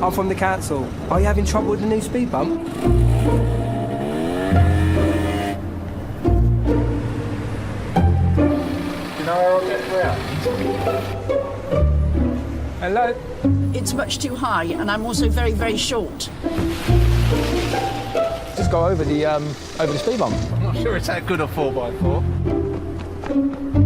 I'm from the council. Are you having trouble with the new speed bump? Hello? It's much too high, and I'm also very, very short. Just go over the speed bump. I'm not sure it's that good a 4x4.